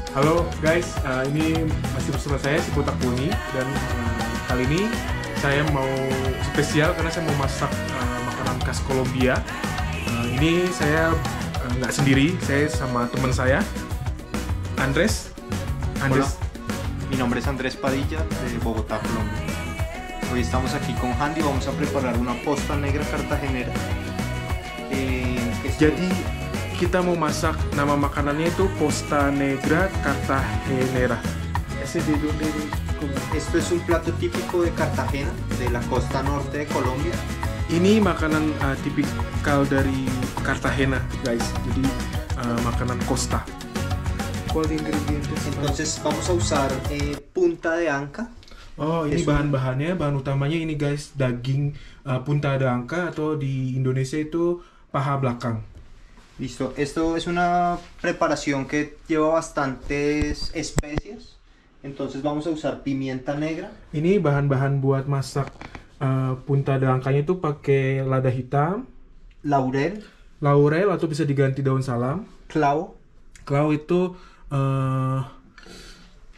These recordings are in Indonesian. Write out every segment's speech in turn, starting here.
Halo guys, ini masih bersama saya si Kotak Buni dan kali ini saya mau spesial karena saya mau masak makanan khas Kolombia. Ini saya nggak sendiri, saya sama teman saya Andres. Hola, mi nombre es Andrés Padilla de Bogotá, Colombia. Hoy estamos aquí con Handy, vamos a preparar una posta negra cartagenera. Jadi kita mau masak, nama makanannya itu Posta Negra Cartagenera. Esto es un plato típico de Cartagena, de la costa norte de Colombia. Ini makanan tipikal dari Cartagena, guys. Jadi makanan costa. Entonces vamos a usar punta de anca. Oh, ini bahan-bahannya, bahan utamanya ini guys, daging punta de anca atau di Indonesia itu paha belakang. Listo, esto es una preparación que lleva bastantes especias. Entonces vamos a usar pimienta negra. Ini bahan-bahan buat masak punta de ancanya itu pakai lada hitam, Laurel, laurel atau bisa diganti daun salam, clavo, clavo itu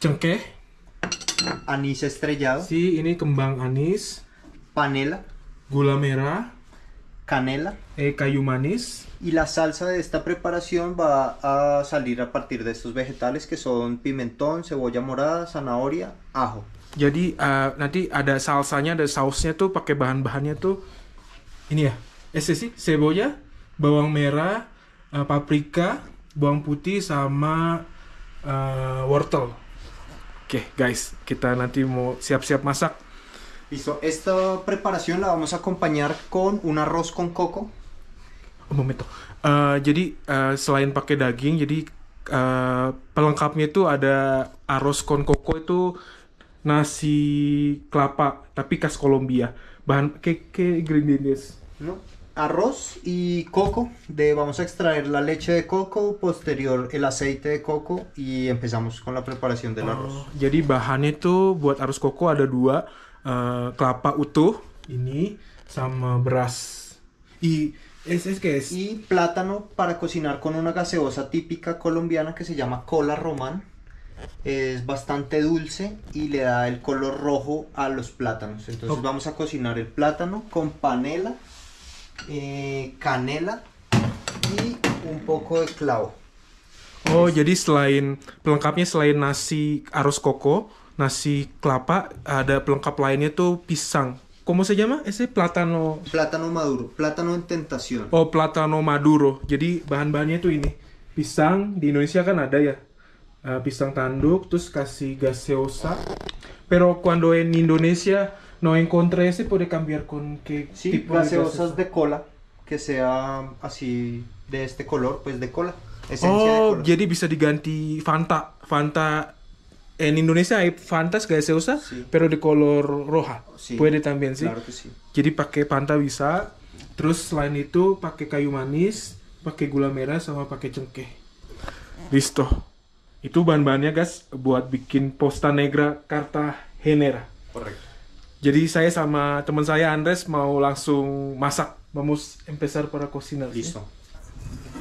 cengkeh, anís estrellado, ini kembang anis, panela, gula merah, canela. kayu manis. Y la salsa de esta preparación va a salir a partir de estos vegetales que son pimentón, cebolla morada, zanahoria, ajo. Jadi nanti ada salsanya, ada sausnya tuh pakai bahan-bahannya tuh ini ya, sih cebolla, bawang merah, paprika, bawang putih sama wortel. Oke, guys, kita nanti mau siap-siap masak. Listo, esta preparación la vamos a acompañar con un arroz con coco. Momento. Jadi selain pakai daging, jadi pelengkapnya itu ada arroz con coco, itu nasi kelapa tapi khas Kolombia. Bahan ¿qué ingredientes? ¿No? Arroz y coco, vamos a extraer la leche de coco, posterior el aceite de coco y empezamos con la preparación del arroz. Jadi bahannya tuh buat arroz koko ada dua, kelapa utuh ini sama beras. ¿Es qué es? Y plátano para cocinar con una gaseosa típica colombiana que se llama cola román. Es bastante dulce y le da el color rojo a los plátanos. Entonces vamos a cocinar el plátano con panela, canela y un poco de clavo. Oh, jadi pelengkapnya selain nasi arroz koko, nasi kelapa, ada pelengkap lainnya tuh pisang. ¿Cómo se llama? Ese plátano. Plátano maduro, plátano en tentación. Oh, plátano maduro. Jadi bahan-bahannya tuh ini. Pisang, di Indonesia kan ada ya. Pisang tanduk, terus kasih gaseosa. Pero cuando en Indonesia no encontré ese, puede cambiar con qué Sí, tipo de gaseosas de cola, que sea así de este color, pues de cola. Esencia de cola. Jadi bisa diganti Fanta. Fanta. En Indonesia hay Fantas gaseosa, Sí. pero de color roja. Sí. Puede también, sih. Claro que sí. Jadi pakai Fanta bisa. Terus selain itu pakai kayu manis, pakai gula merah sama pakai cengkeh. Listo. Itu bahan-bahannya guys buat bikin Posta Negra Cartagenera. Correcto. Jadi saya sama teman saya Andres mau langsung masak. Vamos empezar para cocinar. Listo.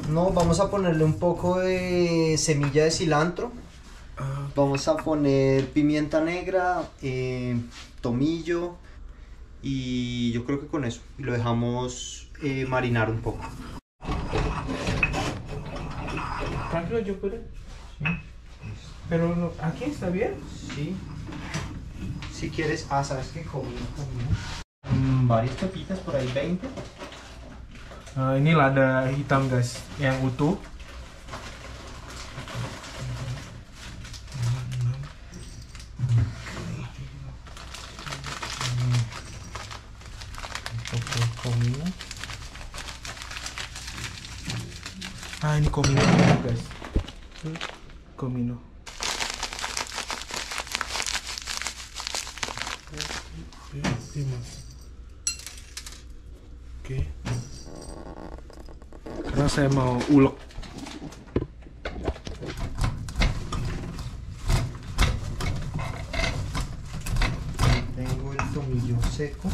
No, vamos a ponerle un poco de semilla de cilantro. Vamos a poner pimienta negra, tomillo y yo creo que con eso. Y lo dejamos marinar un poco. Tranquilo, yo puedo. Pero no, aquí está bien. Sí. Si quieres, sabes que comino. Varias pepitas por ahí, 20. Ini lada hitam guys, yang utuh. Comino. Ini comino guys. Comino. Oke. Karena saya mau ulek. Tengo el tomillo seco.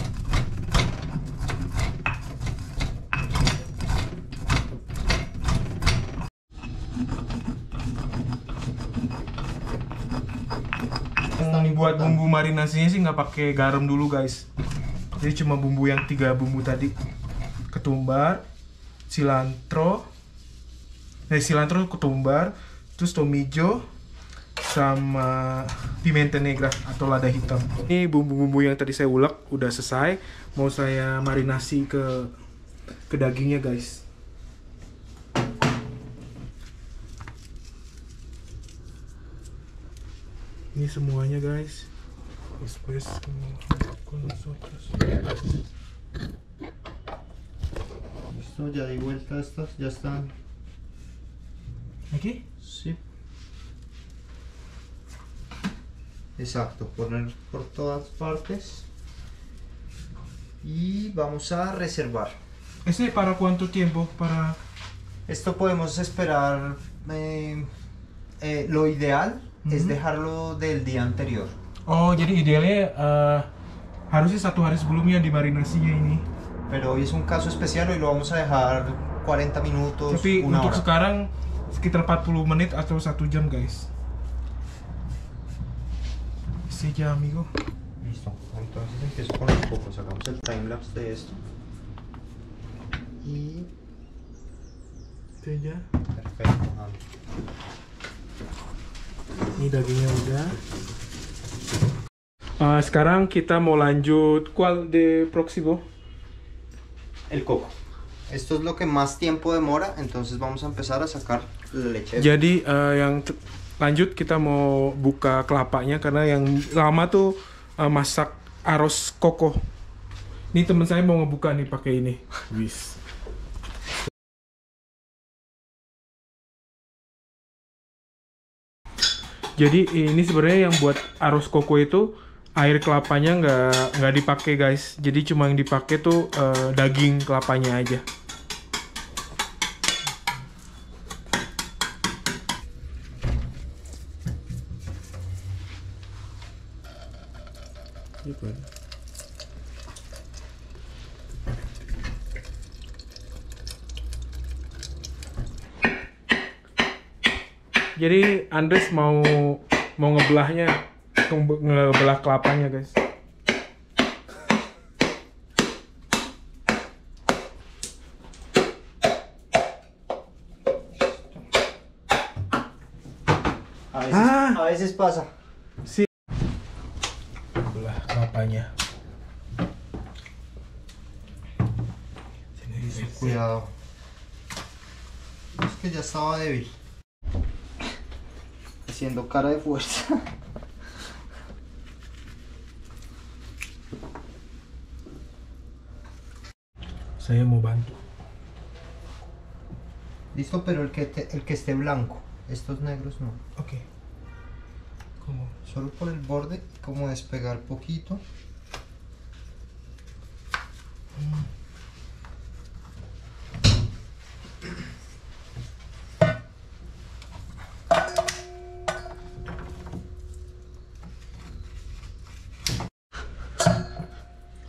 buat importante. bumbu marinasinya sih nggak pakai garam dulu guys. Jadi cuma bumbu yang 3 bumbu tadi. Ketumbar, cilantro, ketumbar, terus tomijo, sama pimenta negra atau lada hitam. Ini bumbu-bumbu yang tadi saya ulek udah selesai. Mau saya marinasi ke dagingnya guys. Ini semuanya guys. Después con nosotros. Listo, ya di vuelta estas, ya están. Aquí. Sí. Exacto, poner por todas partes. Y vamos a reservar. ¿Ese para cuánto tiempo? Para Esto podemos esperar. Lo ideal es dejarlo del día anterior. Oh, jadi idealnya harusnya 1 hari sebelumnya dimarinasinya ini. Pero hoy es un caso especial, hoy lo vamos a dejar 40 minutos, Tapi una untuk hora. sekarang sekitar 40 menit atau 1 jam guys. Sí, ya amigo. Listo, entonces empiezo con los pocos, sacamos el timelapse de esto. Y Itu ya. perfecto, vale. Ini dagingnya udah. Sekarang kita mau lanjut ¿cuál de próximo? El coco. Esto es lo que más tiempo demora, entonces vamos a empezar a sacar la leche. Jadi lanjut kita mau buka kelapanya karena yang lama tuh masak arroz koko. Ini teman saya mau ngebuka nih pakai ini. Wis. Jadi ini sebenarnya yang buat arroz koko itu air kelapanya nggak dipakai guys. Jadi cuma yang dipakai tuh daging kelapanya aja. Jadi Andres mau ngebelahnya, ngebelah kelapanya guys. A veces pasa. Belah kelapanya. Cuidado. Es que ya estaba débil. Haciendo cara de fuerza. Saya mau bantu. Listo, pero el que esté blanco. Estos negros no. Oke. ¿Cómo? Solo por el borde, como despegar poquito.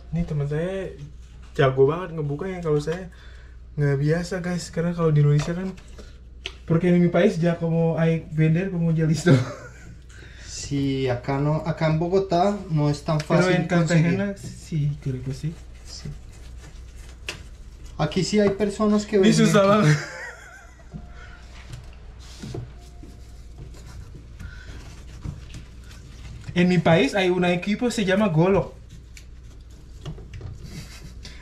Ini teman saya jago banget ngebukanya, kalau saya nggak biasa guys, karena kalau di Indonesia kan porque en mi país ya como hay vender como ya listo. Sí, acá no, acá en Bogotá no es tan Pero fácil en conseguir. Cartagena sí, creo que sí. Sí. Aquí sí hay personas que Ini susah banget. En mi país hay un equipo se llama Golok.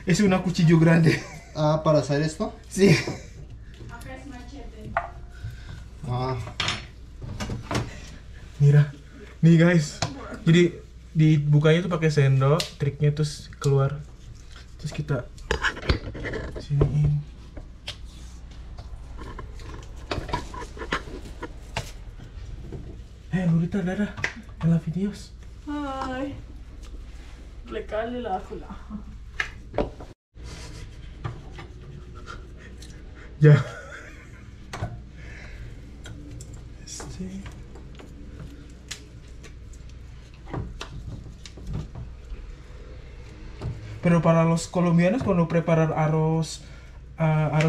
Es una cuchillo grande. Ah, para hacer esto. Sí. Acá es machete. Ah, Mira, nih guys. Jadi dibukanya tuh pakai sendok, triknya terus keluar. Terus kita siniin. Lurita, Dada, en las videos. Ay. Le cae la fula. Ya. Pero para los colombianos cuando preparan arroz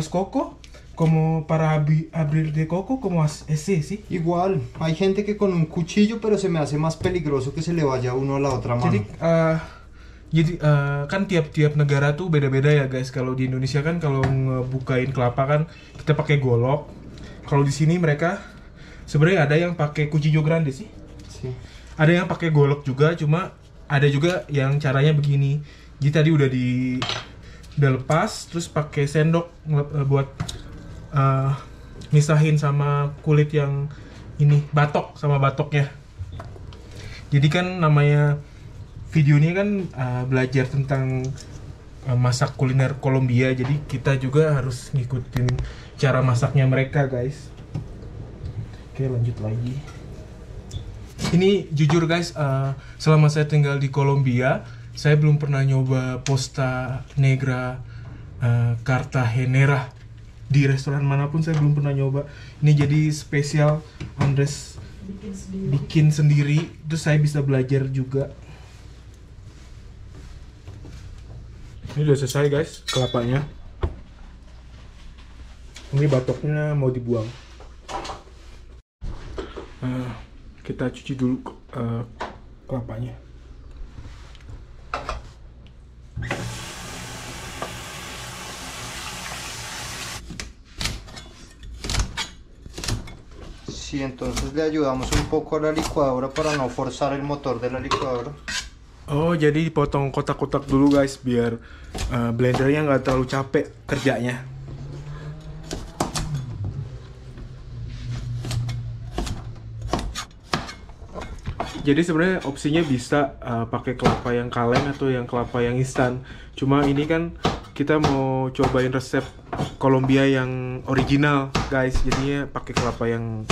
coco, como para abrir de coco como ese, ¿sí? Igual, hay gente que con un cuchillo, pero se me hace más peligroso que se le vaya uno a la otra mano. Jadi kan tiap-tiap negara tuh beda-beda ya guys. Kalau di Indonesia kan kalau ngebukain kelapa kan kita pakai golok. Kalau di sini mereka sebenarnya ada yang pakai cuchillo grande sih. Sí. Ada yang pakai golok juga, cuma ada juga yang caranya begini. Jadi tadi udah lepas, terus pakai sendok buat misahin sama kulit yang ini, batok sama batoknya. Jadi kan namanya video ini kan belajar tentang masak kuliner Kolombia, jadi kita juga harus ngikutin cara masaknya mereka guys. Oke, lanjut lagi. Ini jujur guys, selama saya tinggal di Kolombia, saya belum pernah nyoba Posta Negra Cartagenera. Di restoran manapun saya belum pernah nyoba. Ini jadi spesial Andres bikin sendiri, terus saya bisa belajar juga. Ini udah selesai guys, kelapanya. Ini batoknya mau dibuang. Kita cuci dulu kelapanya. Sí, entonces le ayudamos un poco a la licuadora para no forzar el motor de la licuadora. Oh, jadi dipotong kotak-kotak dulu guys, biar blendernya nggak terlalu capek kerjanya. Jadi sebenarnya opsinya bisa pakai kelapa yang kaleng atau yang kelapa yang instan. Cuma ini kan kita mau cobain resep Kolombia yang original guys, jadinya pakai kelapa yang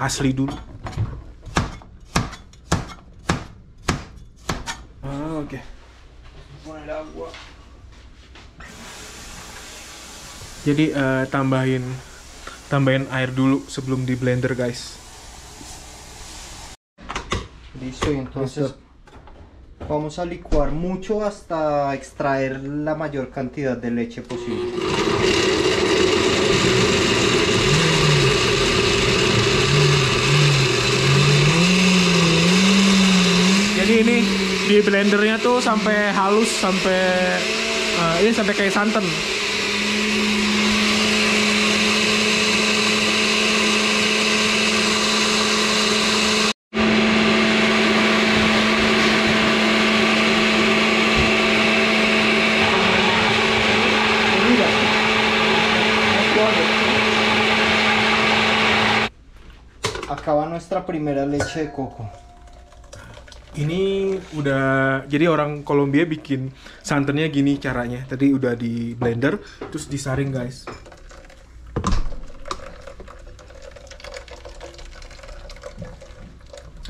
asli dulu. Oke. Jadi tambahin air dulu sebelum di blender guys. Listo, y entonces vamos a licuar mucho hasta extraer la mayor cantidad de leche posible. Jadi ini di blendernya tuh sampai halus, sampai ini sampai kayak santan. Acaba nuestra primera leche de coco. Ini udah, jadi orang Kolombia bikin santannya gini caranya. Tadi udah di blender, terus disaring guys.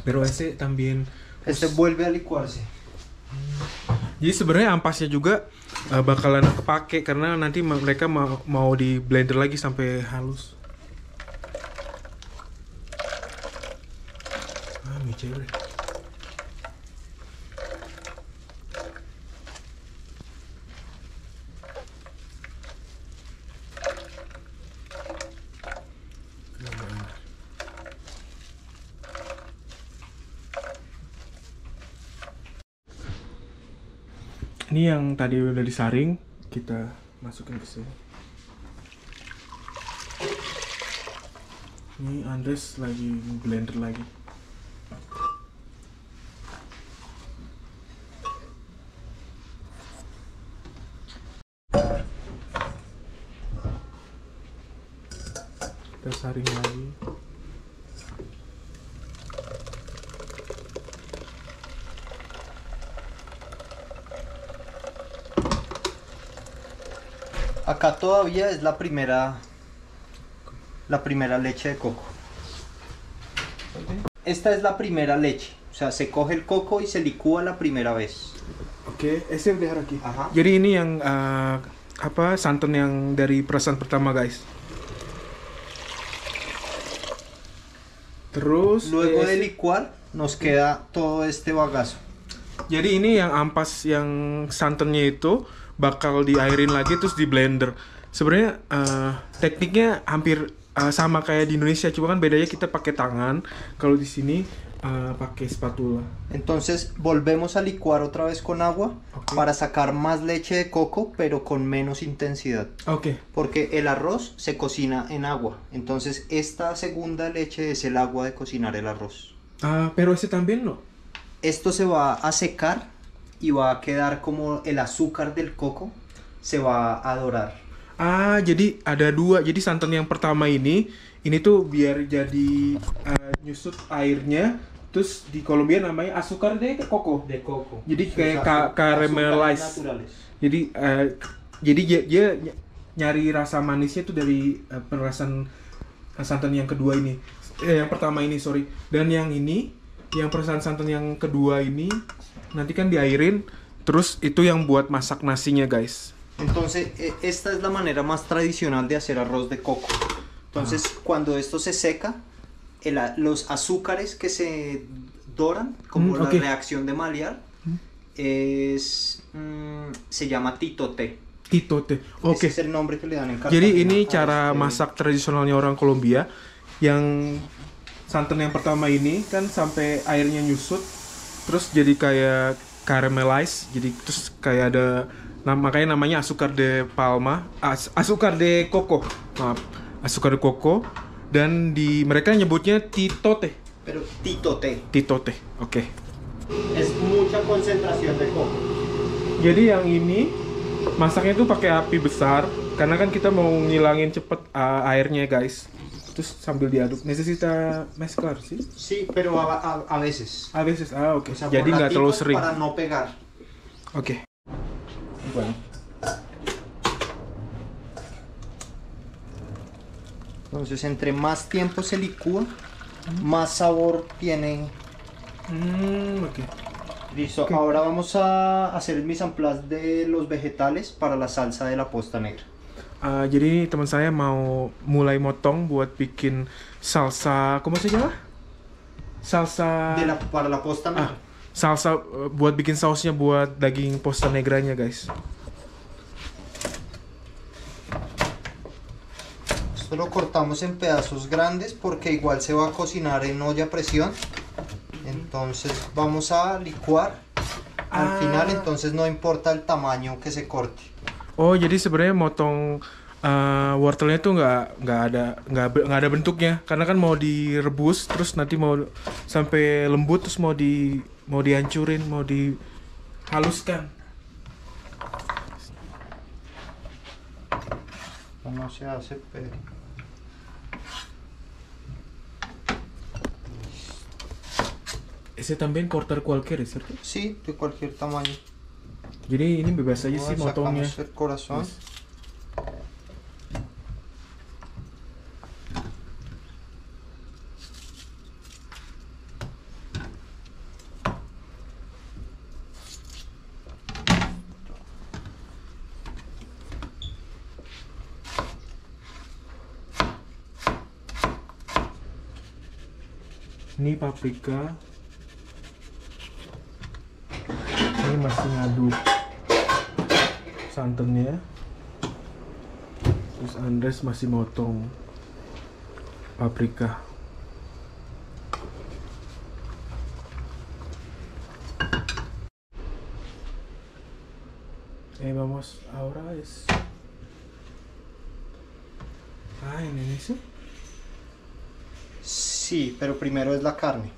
Pero ese también. Este vuelve a licuarse. Jadi sebenarnya ampasnya juga bakalan kepake karena nanti mereka mau di blender lagi sampai halus. Mi chévere. Ini yang tadi udah disaring, kita masukin ke sini. Ini Andres lagi blender lagi. Kita saring lagi. Acá todavía es la primera leche de coco. Esta es la primera leche, o sea, se coge el coco y se licúa la primera vez. Oke, ese udah aquí. Aha. Jadi ini yang santan yang dari perasan pertama guys. Terus Luego de licuar nos queda todo este bagazo. Jadi ini yang ampas yang santannya itu bakal diairin lagi terus di blender. Sebenarnya tekniknya hampir sama kayak di Indonesia, cuma kan bedanya kita pakai tangan, kalau di sini pakai spatula. Entonces volvemos a licuar otra vez con agua para sacar más leche de coco, pero con menos intensidad. Oke. Porque el arroz se cocina en agua. Entonces esta segunda leche es el agua de cocinar el arroz. Pero ese también no. Esto se va a secar y va a quedar como el azúcar del coco se va a dorar. Jadi ada dua. Jadi santan yang pertama ini tuh biar jadi nyusut airnya. Terus di Kolombia namanya azúcar de coco. De coco. Jadi kayak caramelize. Jadi dia nyari rasa manisnya tuh dari perasan santan yang kedua ini. Yang pertama ini, sorry. Dan yang ini, yang perasan santan yang kedua ini nanti kan diairin. Terus itu yang buat masak nasinya, guys. Entonces, esta es la manera más tradicional de hacer arroz de coco. Entonces, cuando esto se seca, los azúcares que se doran, como la reacción de Maillard, se llama titote. Titote, oke. Ese es el nombre que le dan en Cartagena. Jadi ini cara masak tradisionalnya orang Kolombia. Yang santan yang pertama ini kan sampai airnya nyusut, terus jadi kayak caramelize, jadi terus kayak ada makanya namanya azúcar de palma, azúcar de coco, maaf, azúcar de coco. Dan mereka nyebutnya titote. Pero titote. Titote, oke. Es mucha concentración de coco. Jadi yang ini masaknya tuh pakai api besar karena kan kita mau ngilangin cepet airnya, guys. Terus sambil diaduk. Necesita mezclar sih? Sí, pero a veces. A veces, oke. O sea, Jadi nggak terlalu sering. Para no pegar. Oke. Bueno. Entonces, entre más tiempo se licúa, más sabor tiene. Oke. Listo, ahora vamos a hacer el mise en place de los vegetales para la salsa de la posta negra. Jadi teman saya mau mulai motong buat bikin salsa, ¿cómo se llama? Salsa Para la posta negra. Salsa buat bikin sausnya buat daging posta negranya, guys. Esto lo cortamos en pedazos grandes porque igual se va a cocinar en olla a presión. Entonces vamos a licuar al final, entonces no importa el tamaño que se corte. Oh, jadi sebenarnya motong wortelnya tuh nggak ada bentuknya karena kan mau direbus terus nanti mau sampai lembut terus mau dihancurin, mau dihaluskan. No se hace, pero Ese también cortar cualquiera, ¿cierto? sí, de cualquier tamaño. Jadi ini bebas aja sih motongnya. Sacamos el corazón. Yes. Ini paprika. Ini masih ngaduk santannya. Terus Andres masih motong paprika. Vamos ahora es. Ini sih. Sí, pero primero es la carne.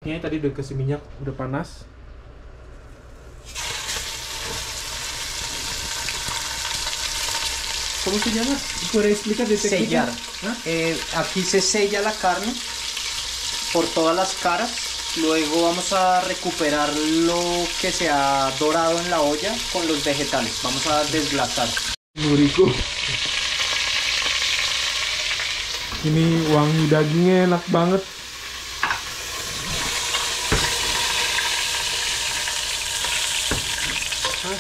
Ini tadi udah kasih minyak, udah panas. ¿Cómo se llama? ¿Puede explicar de técnica? Sellar. Aquí se sella la carne por todas las caras. Luego vamos a recuperar lo que se ha dorado en la olla con los vegetales. Vamos a desglasar. Rico. Ini wangi dagingnya enak banget.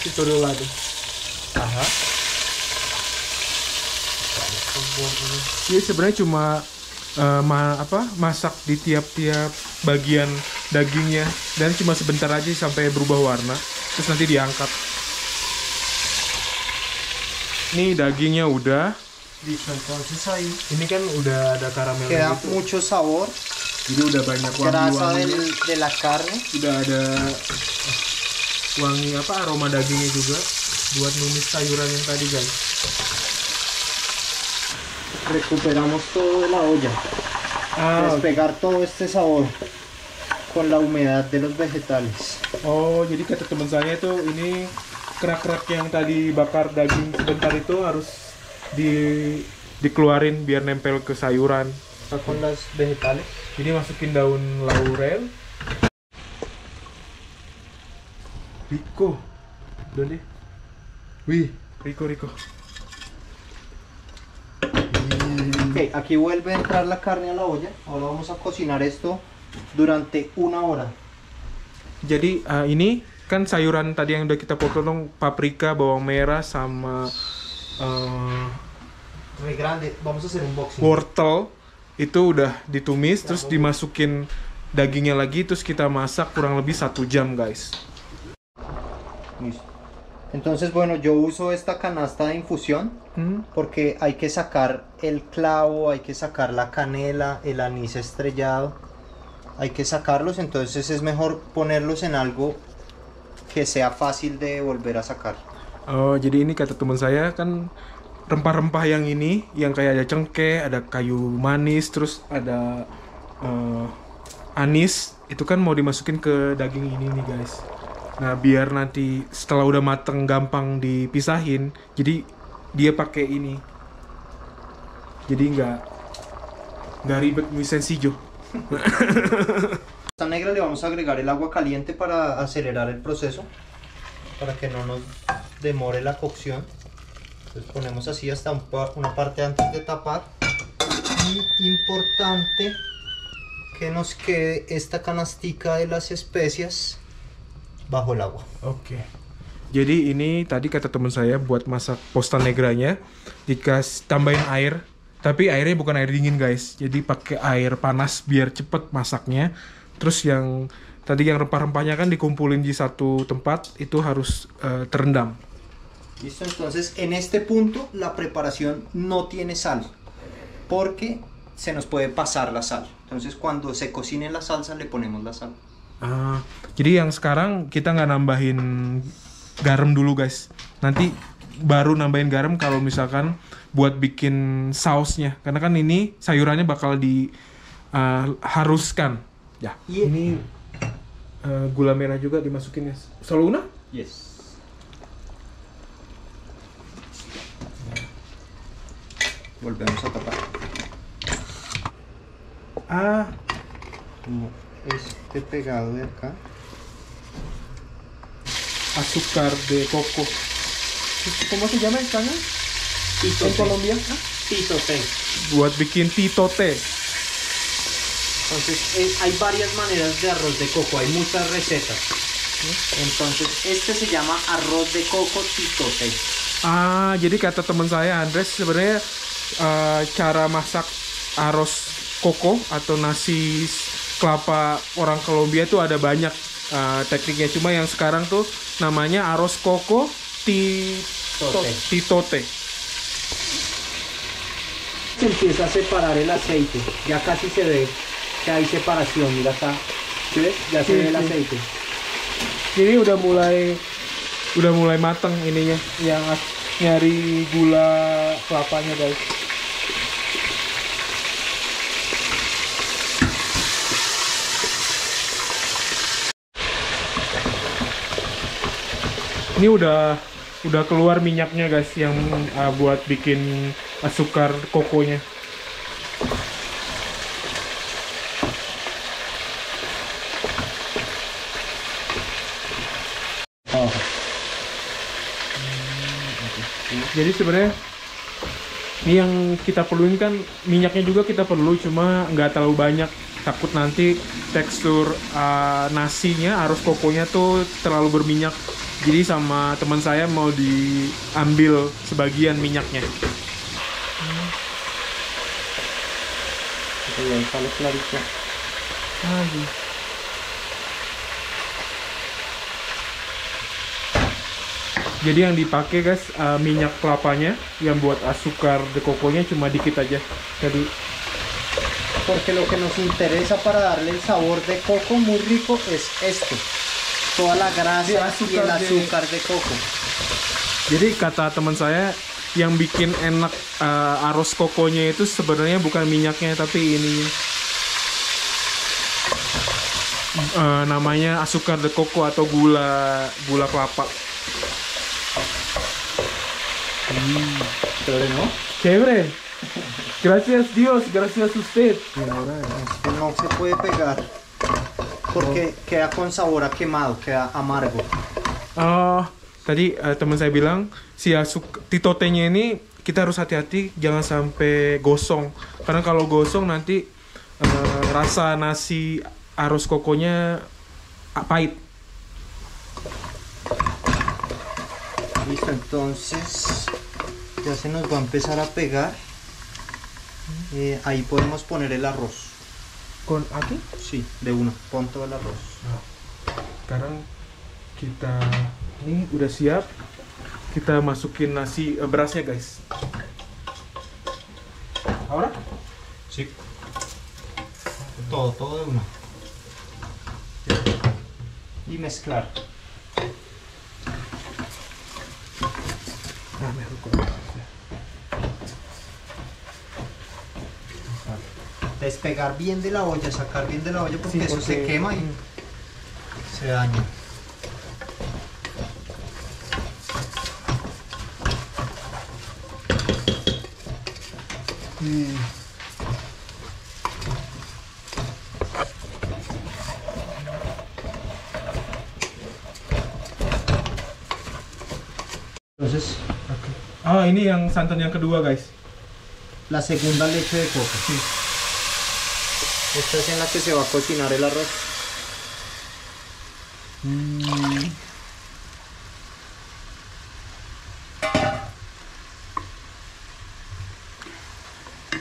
Kita dulu lagi. Aha. Ini sebenarnya cuma masak di tiap-tiap bagian dagingnya dan cuma sebentar aja sampai berubah warna, terus nanti diangkat. Ini dagingnya udah. Listo, entonces ahí Ini kan udah ada karamelnya queda gitu. mucho sabor, Jadi udah banyak grasa wangi-wanginya. de la carne. Udah ada wangi apa aroma dagingnya juga buat numis sayuran yang tadi guys. Recuperamos todo de la olla. Despegar todo este sabor con la humedad de los vegetales. Oh, jadi kata teman saya itu ini kerak-kerak yang tadi bakar daging sebentar itu harus dikeluarin biar nempel ke sayuran. Está con las vegetales. Jadi masukin daun laurel. Rico. Dale. Wih, Rico. Ok, aquí vuelve a entrar la carne a la olla. Ahora vamos a cocinar esto durante 1 hora. Jadi ini kan sayuran tadi yang udah kita potong, paprika, bawang merah sama Muy grande. Vamos a hacer un boxing. wortel itu udah ditumis, terus dimasukin dagingnya lagi, terus kita masak kurang lebih 1 jam guys. Listo. Entonces, bueno, yo uso esta canasta de infusión porque hay que sacar el clavo, hay que sacar la canela, el anís estrellado, hay que sacarlos, entonces es mejor ponerlos en algo que sea fácil de volver a sacar. Oh, jadi ini kata teman saya kan rempah-rempah yang ini, yang kayak ada cengkeh, ada kayu manis, terus ada anis, itu kan mau dimasukin ke daging ini nih guys. Nah, biar nanti setelah udah mateng gampang dipisahin, jadi dia pakai ini. Jadi nggak ribet, muy sencillo. A esta negra le vamos a agregar el agua caliente para acelerar el proceso, para que no nos demore la cocción. Entonces ponemos así hasta una parte antes de tapar. Y importante que nos quede esta canastica de las especias bajo el agua. Oke. Jadi ini tadi kata teman saya buat masak posta negranya tambahin air, tapi airnya bukan air dingin guys. Jadi pakai air panas biar cepet masaknya. Terus yang tadi yang rempah-rempahnya kan dikumpulin di satu tempat, itu harus terendam. Listo, entonces en este punto la preparación no tiene sal, porque se nos puede pasar la sal. Entonces cuando se cocine la salsa le ponemos la sal. Jadi yang sekarang kita nggak nambahin garam dulu guys. Nanti baru nambahin garam kalau misalkan buat bikin sausnya. Karena kan ini sayurannya bakal haruskan. Ya. Ini gula merah juga dimasukin ya. Solo una? Yes. Volvemos a tapar. Como este pegado de acá. Azúcar de coco. ¿Cómo se llama en España? En Colombia? Titote. Buat bikin titote. Entonces hay varias maneras de arroz de coco, hay muchas recetas. Entonces este se llama arroz de coco titote. Jadi kata teman saya Andres, sebenarnya cara masak arroz koko atau nasi kelapa orang Kolombia itu ada banyak tekniknya. Cuma yang sekarang tuh namanya arroz koko titote. Se empieza a separar el aceite, ya casi se ve que hay separación, mira acá, ¿sí ves? Ya se ve el aceite. Jadi udah mulai matang ininya, yang nyari gula kelapanya guys. Ini udah keluar minyaknya guys, yang buat bikin azúcar kokonya. Jadi sebenarnya ini yang kita perluin kan minyaknya juga kita perlu, cuma nggak terlalu banyak. Takut nanti tekstur nasinya, arroz kokonya tuh terlalu berminyak. Jadi sama teman saya mau diambil sebagian minyaknya. Jadi yang dipakai guys minyak kelapanya, yang buat azúcar de coconya cuma dikit aja. Jadi Porque lo que nos interesa para darle el sabor de coco muy rico es esto. Toda la grasa Sí, y azúcar el azúcar de coco. Jadi kata teman saya yang bikin enak arroz kokonya itu sebenarnya bukan minyaknya tapi ini namanya azúcar de coco atau gula kelapa. Pero no. Chévere. Gracias Dios, gracias usted. Esto no se puede pegar porque queda con sabor a quemado, queda amargo. Tadi teman saya bilang si titotenya ini kita harus hati-hati jangan sampai gosong karena kalau gosong nanti rasa nasi arroz kokonya pahit. Listo, entonces ya se nos va a empezar a pegar. Ahí podemos poner el arroz. Con aquí? Sí, de una. Pon todo el arroz. Sekarang kita ini udah siap. Kita masukin nasi berasnya guys. Ahora? Sí. Todo de una. Y mezclar. Despegar bien de la olla, sacar bien de la olla porque Sí, eso se porque- quema y se daña. Entonces, Ini yang santan yang kedua guys. la segunda leche de coco. Esta es en la que se va a cocinar el arroz.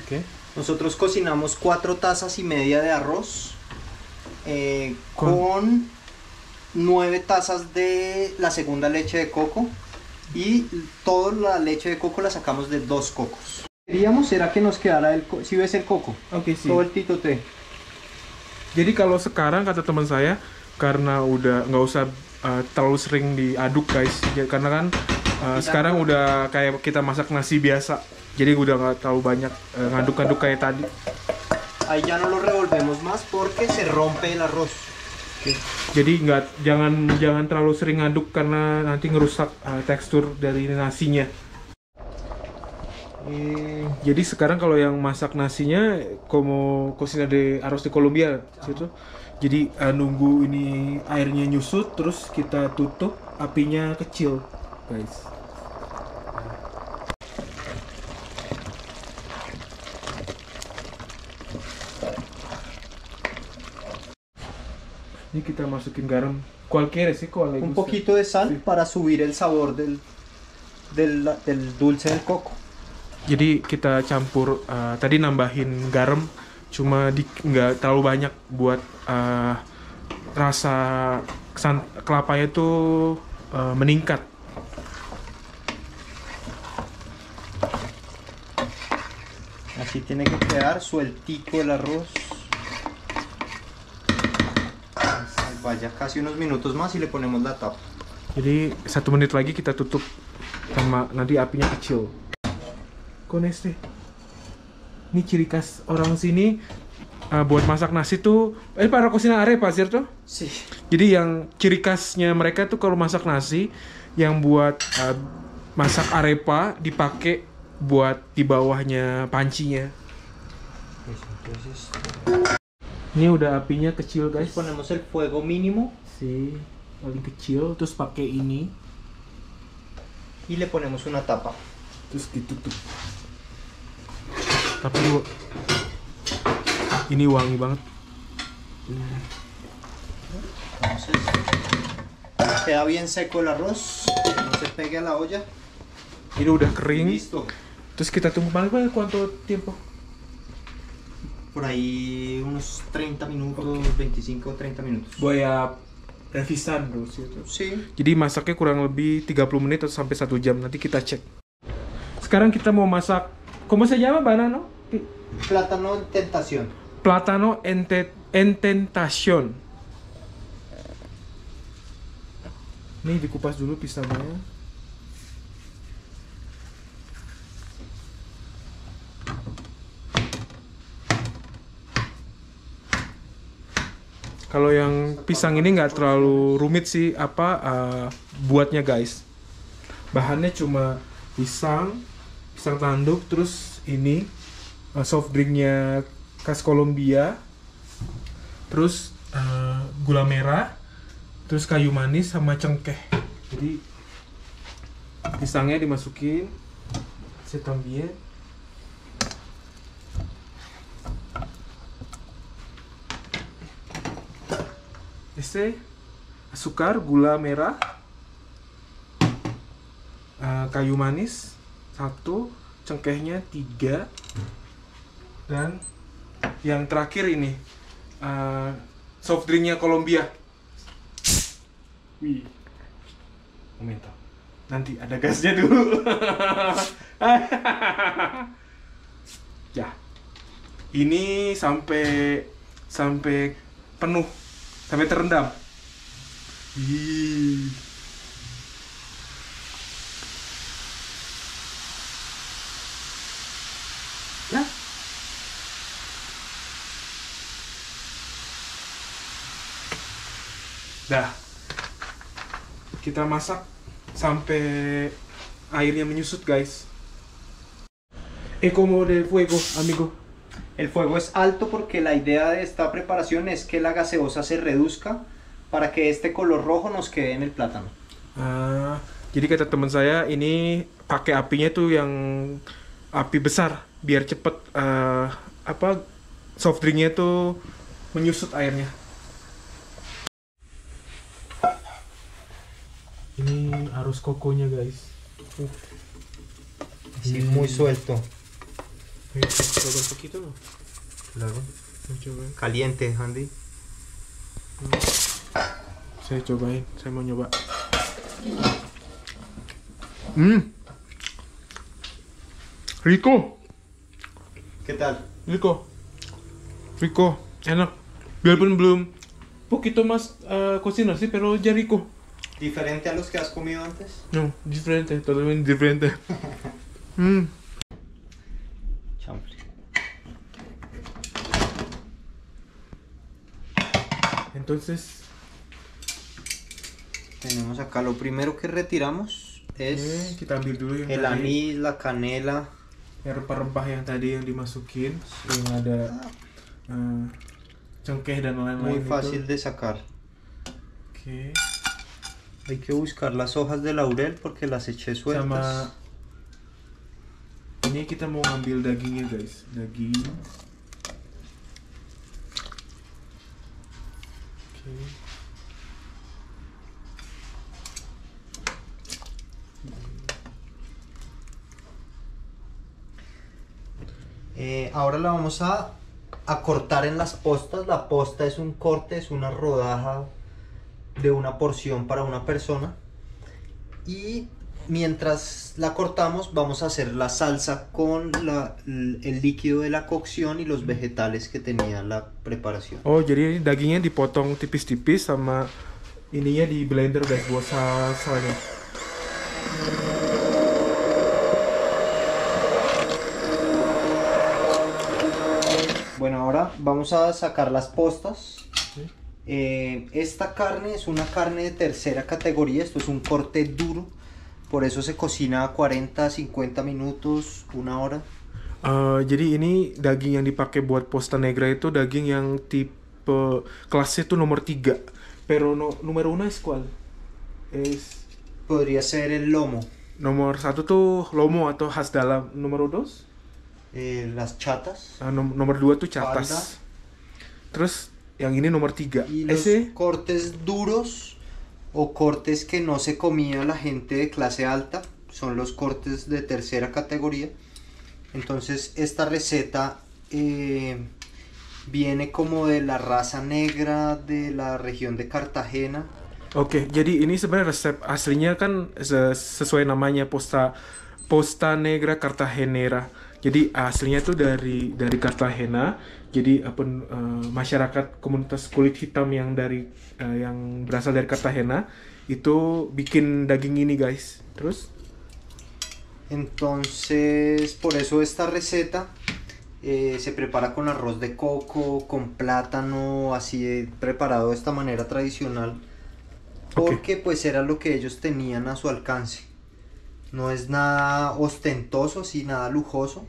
Oke. Nosotros cocinamos 4 tazas y media de arroz con 9 tazas de la segunda leche de coco y toda la leche de coco la sacamos de 2 cocos. Queríamos era que nos quedara si ves el coco, Oke sih. todo el titote. Jadi kalau sekarang kata teman saya karena udah nggak usah terlalu sering diaduk guys. Karena kan sekarang udah kayak kita masak nasi biasa. Jadi udah nggak terlalu banyak ngaduk-ngaduk kayak tadi. Ahí ya no lo revolvemos más porque se rompe el arroz. Jadi jangan terlalu sering ngaduk karena nanti ngerusak tekstur dari nasinya. Jadi sekarang kalau yang masak nasinya como cocina de arroz de Colombia gitu. Jadi nunggu ini airnya nyusut terus kita tutup apinya kecil, guys. Ini kita masukin garam. Cualquiera sih kok. Un poquito de sal para subir el sabor del dulce del coco. Jadi kita campur tadi nambahin garam cuma nggak terlalu banyak buat rasa kelapanya tuh meningkat. Así tiene que quedar sueltico el arroz. Vaya casi unos minutos más y le ponemos la tapa. Jadi 1 menit lagi kita tutup sama nanti apinya kecil. Con este. Ini ciri khas orang sini buat masak nasi tuh para cocina arepa, cierto? Sí. Jadi yang ciri khasnya mereka tuh kalau masak nasi yang buat masak arepa dipakai buat di bawahnya pancinya. Entonces Ini udah apinya kecil guys. ponemos el fuego mínimo Si paling kecil terus pakai ini y le ponemos una tapa. terus ditutup. Tapi ini wangi banget. Entonces queda bien seco el arroz, no se pegue a la olla. Ini udah kering. Listo. Terus kita tunggu paling banyak cuánto tiempo? Por ahí unos 30 minutos, 25 o 30 minutos. Voy a revisan terus gitu. Sí. Jadi masaknya kurang lebih 30 menit atau sampai 1 jam. Nanti kita cek. Sekarang kita mau masak. ¿Cómo se llama banano? Plátano en tentación. Plátano en tentación. Nih dikupas dulu pisangnya. Kalau yang pisang ini nggak terlalu rumit sih buatnya guys. Bahannya cuma pisang tanduk, terus ini soft drinknya khas Kolombia, terus gula merah, terus kayu manis sama cengkeh. Jadi pisangnya dimasukin, saya tambahin. Azúcar, gula merah, kayu manis 1, cengkehnya 3, dan yang terakhir ini soft drinknya Kolombia. Wih, momento. Nanti ada gasnya dulu. Ya, ini sampai penuh. Sampai terendam. Ya. Dah. Kita masak sampai airnya menyusut, guys. Como del fuego, amigo. El fuego es alto porque la idea de esta preparación es que la gaseosa se reduzca para que este color rojo nos quede en el plátano. Jadi kata teman saya ini pakai apinya tuh yang api besar biar cepet soft drinknya tuh menyusut airnya. Ini arus kokonya guys. Sí, muy suelto. Coba un poquito, ¿no? Claro. Coba. Caliente, Andy. Saya cobain, saya mau nyoba. Rico. ¿Qué tal? Rico, enak. Biarpun belum poquito más cocinar sih, pero ya rico. ¿Diferente a los que has comido antes? No, diferente, totalmente diferente. Chanfle. Entonces tenemos acá lo primero que retiramos es kita ambil dulu yang el tadi, anís, la canela, yang rempah-rempah yang tadi yang dimasukin, yang ada cengkeh dan lain-lain. muy fácil de sacar. Oke. Hay que buscar las hojas de laurel porque las eché sueltas. Sama ini kita mau ngambil dagingnya guys, daging. Oke. Ahora la vamos a cortar en las postas. La posta es un corte, es una rodaja de una porción para una persona. Y mientras la cortamos vamos a hacer la salsa con el líquido de la cocción y los vegetales que tenía la preparación. Oh, jadi dagingnya dipotong tipis-tipis sama ininya di blender guys buat salsanya. Bueno, ahora vamos a sacar las postas. Sí. Esta carne es una carne de tercera categoría, esto es un corte duro, por eso se cocina a 40-50 minutos, 1 hora. Jadi ini daging yang dipakai buat posta negra itu daging yang tipe kelasnya tuh nomor 3. Pero número 1 es cuál? Podría ser el lomo. Nomor 1 tuh lomo atau khas dalam. Nomor 2? Las chatas. Nomor 2 tuh chatas. Falda. Terus yang ini nomor 3. Y los cortes duros o cortes que no se comía la gente de clase alta son los cortes de tercera categoría. Entonces esta receta viene como de la raza negra de la región de Cartagena. Oke, jadi ini sebenarnya resep aslinya kan sesuai namanya Posta Negra Cartagenera. Jadi aslinya tuh dari Cartagena. Jadi masyarakat komunitas kulit hitam yang berasal dari Cartagena itu bikin daging ini, guys. Terus? Entonces, por eso esta receta se prepara con arroz de coco, con plátano, así preparado de esta manera tradicional. Porque pues era lo que ellos tenían a su alcance. No es nada ostentoso, sí, nada lujoso,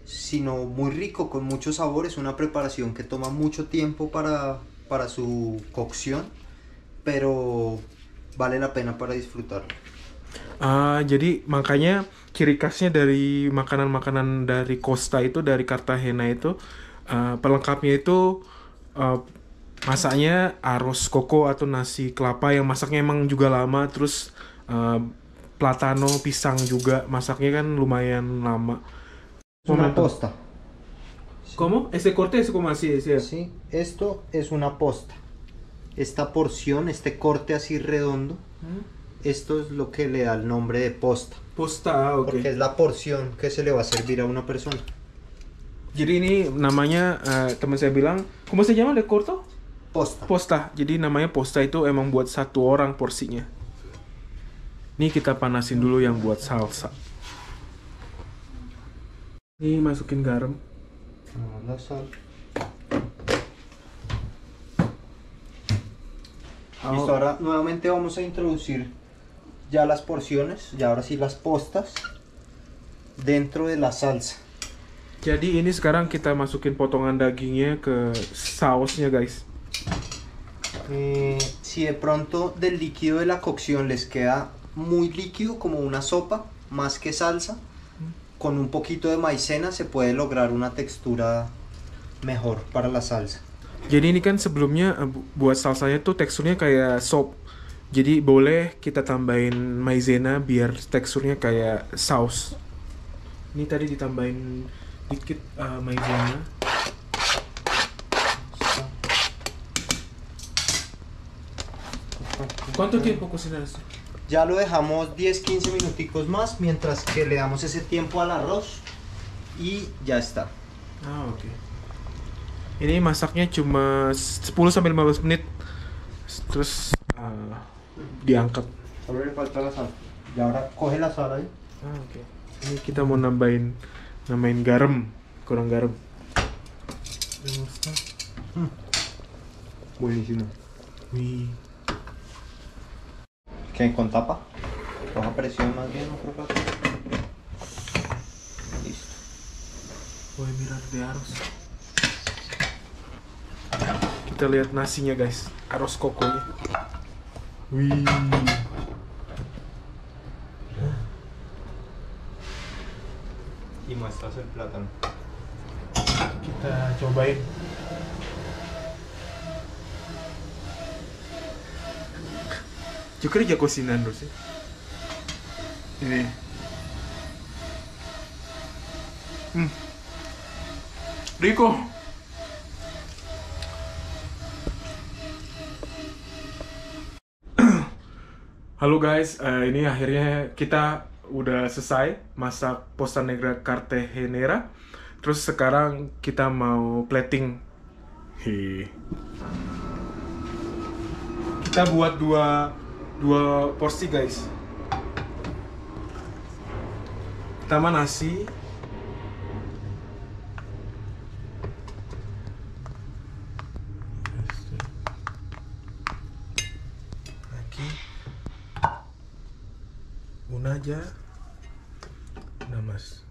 sino muy rico, con muchos sabores, una preparación que toma mucho tiempo para su cocción, pero vale la pena para disfrutarlo. Jadi makanya ciri khasnya dari makanan-makanan dari Costa itu, dari Cartagena itu, pelengkapnya itu masaknya arroz koko atau nasi kelapa yang masaknya emang juga lama, terus platano, pisang juga masaknya kan lumayan lama. Una posta. ¿Cómo? Ese corte es como así, decía. Sí, esto es una posta. Esta porción, este corte así redondo, esto es lo que le da el nombre de posta. Posta, oke. Porque es la porción que se le va a servir a una persona. Jadi ini namanya teman saya bilang, ¿cómo se llama le corto? Posta. Posta. Jadi namanya posta itu emang buat satu orang porsinya. Nih kita panasin dulu yang buat salsa. Ini masukin garam. La sal. Listo, ahora nuevamente vamos a introducir ya las porciones, ya ahora sí las postas, dentro de la salsa. Jadi ini sekarang kita masukin potongan dagingnya ke sausnya, guys. Si de pronto del líquido de la cocción les queda muy líquido, como una sopa, más que salsa, con un poquito de maicena se puede lograr una textura mejor para la salsa. Jadi ini kan sebelumnya buat salsanya tuh teksturnya kayak sop. Jadi boleh kita tambahin maizena biar teksturnya kayak saus. Ini tadi ditambahin dikit maizena. ¿Cuánto tiempo cocinar esto? Ya lo dejamos 10-15 minuticos más mientras que le damos ese tiempo al arroz y ya está. Oke. Ini masaknya cuma 10-15 menit. Terus diangkat. Solo le falta la sal. Y ahora coge la sal ahí. Oke. Ini kita mau nambahin garam, kurang garam. Buenísimo. Wih. ¿Qué? ¿Con tapa? Baja presión más bien, no creo que... Listo. Voy a mirar de arroz. Kita lihat nasinya, guys. Arroz kokonya. Wih. Y muestras el plátano. Kita cobain. Yo creo ya cocinando, sih. Ini. Rico. Halo guys, ini akhirnya kita udah selesai masak Posta Negra Cartagenera. Terus sekarang kita mau plating. Kita buat dua porsi, guys. Pertama nasi. Lagi una aja. Nada más.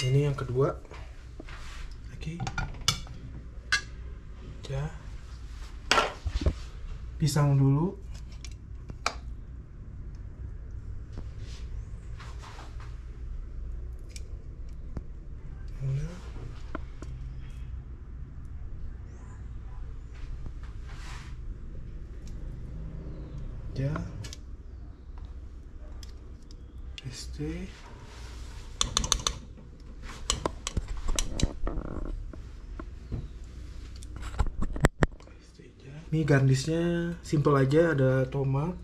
Ini yang kedua. Lagi. Ya. Pisang dulu. Una. Ya. Este. Ini garnishnya simple aja, ada tomat.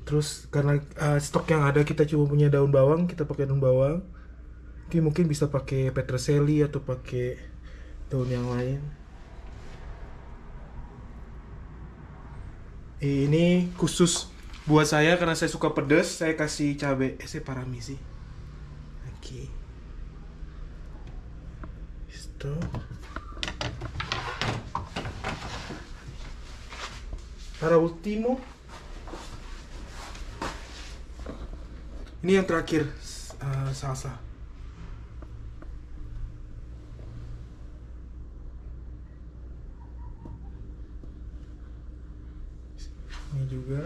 Terus karena stok yang ada kita cuma punya daun bawang, kita pakai daun bawang. Mungkin bisa pakai peterselie atau pakai daun yang lain. Ini khusus buat saya karena saya suka pedas, saya kasih cabai parmesi. Oke. Listo. Para último, ini yang terakhir, salsa. Ini juga.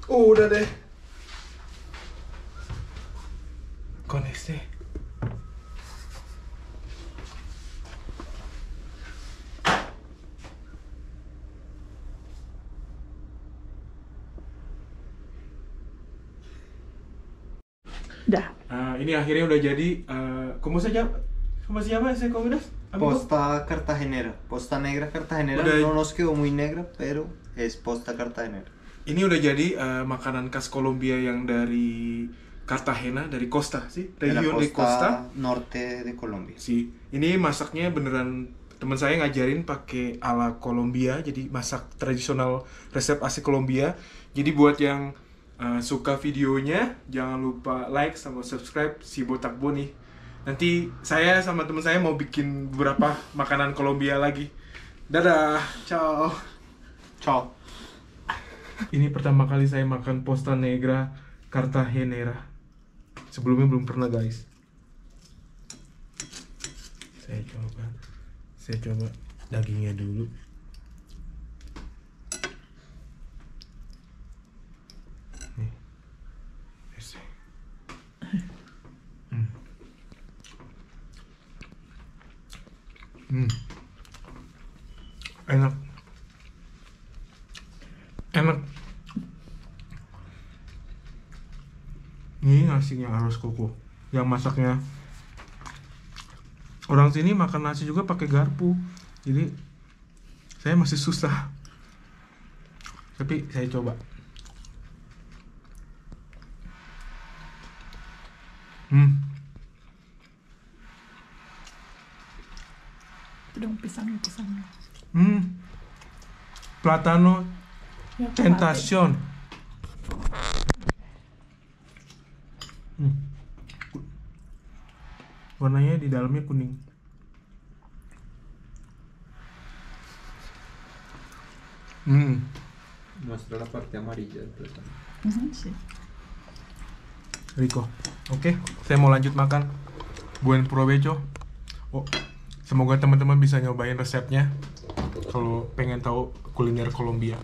Udah deh. Con este. Dah. Ini akhirnya udah jadi. ¿Cómo se llama ese comida? Posta cartagenera, posta negra cartagenera. Udah. No nos quedó muy negra, pero es posta cartagenera. Ini udah jadi makanan khas Kolombia yang dari Cartagena, dari Costa sih, De la region de Costa. norte de Colombia. Sih, ini masaknya beneran teman saya ngajarin pakai ala Kolombia, jadi masak tradisional resep asli Kolombia. Jadi buat yang suka videonya, jangan lupa like sama subscribe si Botak Boni. Nanti saya sama teman saya mau bikin beberapa makanan Kolombia lagi. Dadah, ciao. Ciao. Ini pertama kali saya makan posta negra Cartagenera. Sebelumnya belum pernah, guys. Saya coba dagingnya dulu. Nih. Enak. Ini nasinya arroz coco. Yang masaknya orang sini makan nasi juga pakai garpu. Jadi saya masih susah. Tapi saya coba. Itu dong pisangnya. Platano Ya, aku tentacion. Warnanya di dalamnya kuning. Muestra la parte amarilla del plátano. Sí. Rico. Oke, saya mau lanjut makan. Buen provecho. Semoga teman-teman bisa nyobain resepnya kalau pengen tahu kuliner Kolombia.